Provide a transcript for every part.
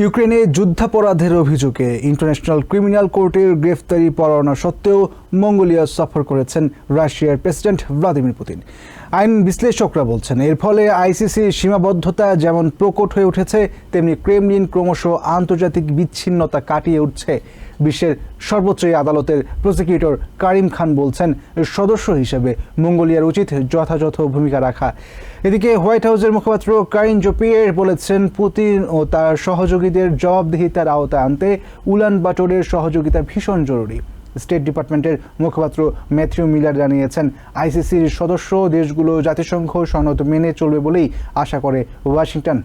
ইউক্রেনে যুদ্ধাপরাধের অভিযোগে international criminal কোর্টের গ্রেফতারি পরোয়ানা সত্ত্বেও মঙ্গোলিয়া সফর করেছেন রাশিয়ার প্রেসিডেন্ট ভ্লাদিমির পুতিন। আইন বিশ্লেষকরা বলছেন, এর ফলে আইসিসির সীমাবদ্ধতা যেমন প্রকট হয়ে উঠেছে, তেমনি ক্রেমলিন ক্রমশ আন্তর্জাতিক বিচ্ছিন্নতা কাটিয়ে উঠছে। বিশ্বের সর্বোচ্চ আদালতের প্রসিকিউটর কারিম খান বলছেন, সদস্য হিসেবে মঙ্গোলিয়ার উচিত যথাযথ ভূমিকা রাখা। এদিকে হোয়াইট হাউসের মুখপাত্র কারিন জোপিয়ের বলেছেন, পুতিন ও তার সহযোগীদের জবাবদিহিতার আওতায় আনতে উলান বাটোরের সহযোগিতা ভীষণ জরুরি। স্টেট ডিপার্টমেন্টের মুখপাত্র ম্যাথিউ মিলার জানিয়েছেন, আইসিসির সদস্য দেশগুলো জাতিসংঘ সনদ মেনে চলবে বলেই আশা করে Washington.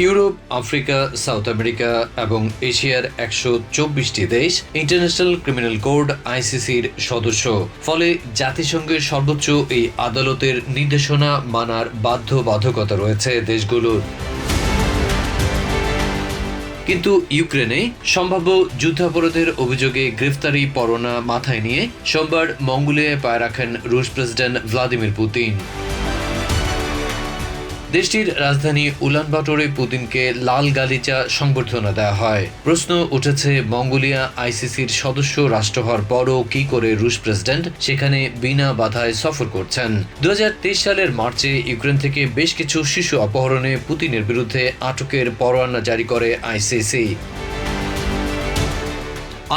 Europe, Africa, south America এবং এশিয়ার ১২৪টি দেশ ইন্টারন্যাশনাল ক্রিমিনাল কোর্ট আইসিসির সদস্য। ফলে জাতিসংঘের সর্বোচ্চ এই আদালতের নির্দেশনা মানার বাধ্যবাধকতা রয়েছে দেশগুলোর। কিন্তু ইউক্রেনে সম্ভাব্য যুদ্ধাপরাধের অভিযোগে গ্রেফতারি পরোয়ানা মাথায় নিয়ে সোমবার মঙ্গোলিয়ায় পা রাখেন রুশ প্রেসিডেন্ট ভ্লাদিমির পুতিন। দেশটির রাজধানী উলানবাটোরে পুতিনকে লাল গালিচা সংবর্ধনা দেওয়া হয়। প্রশ্ন উঠেছে, মঙ্গোলিয়া আইসিসির সদস্য রাষ্ট্র হওয়ার পরও কি করে রুশ প্রেসিডেন্ট সেখানে বিনা বাধায় সফর করছেন। ২০২৩ সালের মার্চে ইউক্রেন থেকে বেশ কিছু শিশু অপহরণে পুতিনের বিরুদ্ধে আটকের পরোয়ানা জারি করে আইসিসি।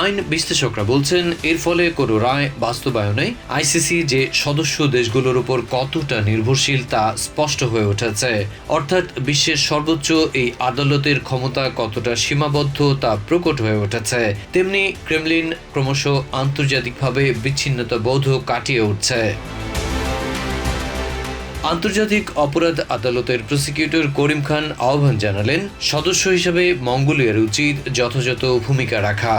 আইন বিশ্লেষকরা বলছেন, এর ফলে কোনো রায় বাস্তবায়নে আইসিসি যে সদস্য দেশগুলোর উপর কতটা নির্ভরশীল তা স্পষ্ট হয়ে উঠেছে। অর্থাৎ বিশ্বের সর্বোচ্চ এই আদালতের ক্ষমতা কতটা সীমাবদ্ধ তা প্রকট হয়ে উঠেছে। তেমনি ক্রেমলিন ক্রমশ আন্তর্জাতিকভাবে বিচ্ছিন্নতা বোধ কাটিয়ে উঠছে। আন্তর্জাতিক অপরাধ আদালতের প্রসিকিউটর করিম খান আহ্বান জানালেন, সদস্য হিসেবে মঙ্গোলিয়ার উচিত যথাযথ ভূমিকা রাখা।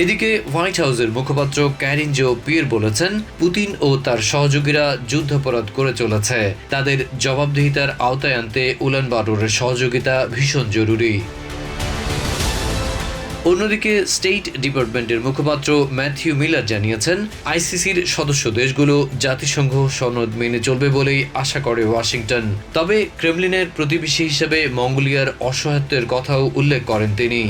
এদিকে হোয়াইট হাউসের মুখপাত্র কারিন জোপিয়ের বলেছেন, পুতিন ও তার সহযোগীরা যুদ্ধাপরাধ করে চলেছে। তাদের জবাবদিহিতার আওতায় আনতে উলান বাটোরের সহযোগিতা ভীষণ জরুরি। অন্যদিকে স্টেট ডিপার্টমেন্টের মুখপাত্র ম্যাথিউ মিলার জানিয়েছেন, আইসিসির সদস্য দেশগুলো জাতিসংঘ সনদ মেনে চলবে বলেই আশা করে ওয়াশিংটন। তবে ক্রেমলিনের প্রতিবেশী হিসেবে মঙ্গোলিয়ার অসহায়ত্বের কথাও উল্লেখ করেন তিনি।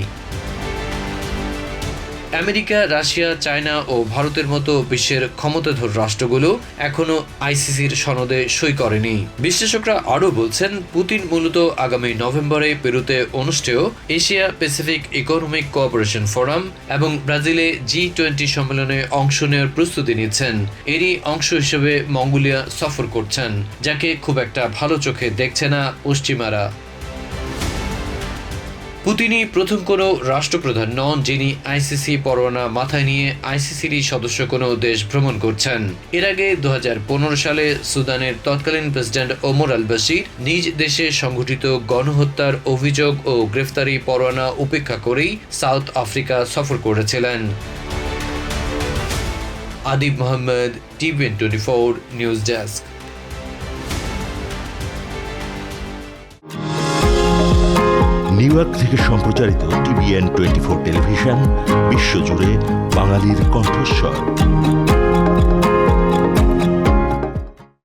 আমেরিকা, রাশিয়া, চায়না ও ভারতের মতো বিশ্বের ক্ষমতাধর রাষ্ট্রগুলো এখনো আইসিসির সনদে সই করেনি। বিশ্লেষকরা আরও বলছেন, পুতিন মূলত আগামী নভেম্বরে পেরুতে অনুষ্ঠেয় Asia Pacific economic cooperation forum এবং ব্রাজিলে G20 সম্মেলনে অংশ নেওয়ার প্রস্তুতি নিচ্ছেন। এরই অংশ হিসেবে মঙ্গোলিয়া সফর করছেন, যাকে খুব একটা ভালো চোখে দেখছে না পশ্চিমারা। পুতিনই প্রথম কোনো রাষ্ট্রপ্রধান নন যিনি আইসিসি পরোয়ানা মাথায় নিয়ে আইসিসিরই সদস্য কোনো দেশ ভ্রমণ করছেন। এর আগে ২০১৫ সালে সুদানের তৎকালীন প্রেসিডেন্ট ওমর আল বশির নিজ দেশে সংঘটিত গণহত্যার অভিযোগ ও গ্রেফতারি পরোয়ানা উপেক্ষা করেই সাউথ আফ্রিকা সফর করেছিলেন। Adib Mohammad, TVN24 news desk. New York থেকে সম্প্রচারিত TVN24 টেলিভিশন বিশ্বজুড়ে বাঙালির কণ্ঠস্বর।